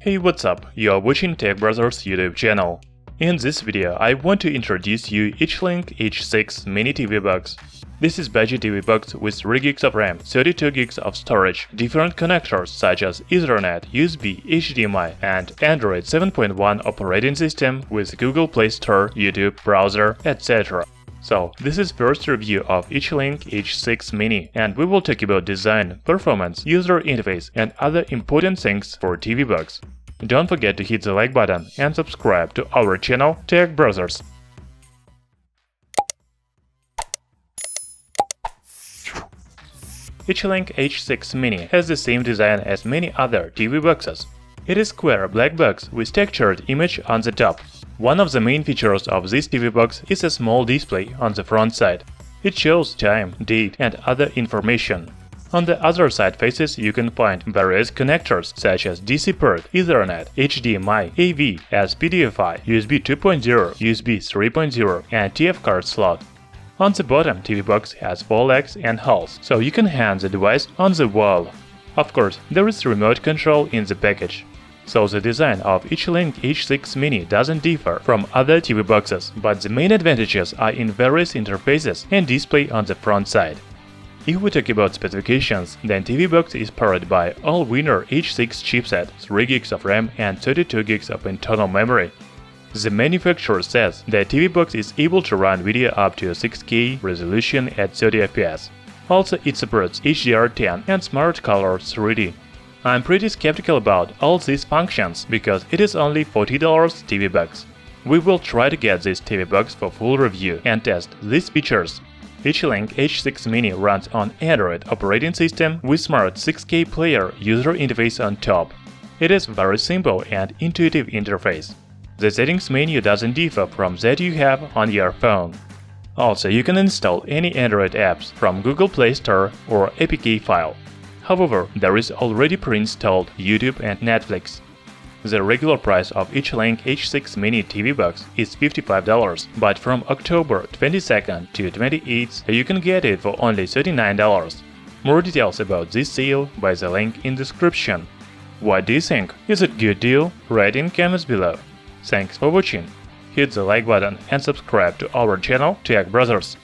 Hey, what's up? You are watching Tech Brothers YouTube channel. In this video, I want to introduce you EACHLINK H6 mini TV box. This is budget TV box with 3 GB of RAM, 32 GB of storage, different connectors such as Ethernet, USB, HDMI, and Android 7.1 operating system with Google Play Store, YouTube, browser, etc. So, this is first review of EACHLINK H6 Mini, and we will talk about design, performance, user interface, and other important things for TV box. Don't forget to hit the like button and subscribe to our channel Tech Brothers. EACHLINK H6 Mini has the same design as many other TV boxes. It is square black box with textured image on the top. One of the main features of this TV box is a small display on the front side. It shows time, date, and other information. On the other side faces you can find various connectors such as DC port, Ethernet, HDMI, AV, SPDIF, USB 2.0, USB 3.0, and TF card slot. On the bottom, TV box has 4 legs and holes, so you can hang the device on the wall. Of course, there is remote control in the package. So the design of EACHLINK H6 Mini doesn't differ from other TV boxes, but the main advantages are in various interfaces and display on the front side. If we talk about specifications, then TV box is powered by Allwinner H6 chipset, 3 GB of RAM and 32 GB of internal memory. The manufacturer says that TV box is able to run video up to 6K resolution at 30 FPS. Also, it supports HDR10 and Smart Color 3D. I'm pretty skeptical about all these functions because it is only $40 TV box. We will try to get this TV box for full review and test these features. EACHLINK H6 Mini runs on Android operating system with Smart 6K player user interface on top. It is very simple and intuitive interface. The settings menu doesn't differ from that you have on your phone. Also, you can install any Android apps from Google Play Store or APK file. However, there is already pre-installed YouTube and Netflix. The regular price of EACHLINK H6 Mini TV box is $55, but from October 22nd to 28th you can get it for only $39. More details about this sale by the link in description. What do you think? Is it good deal? Write in comments below. Thanks for watching. Hit the like button and subscribe to our channel Tech Brothers.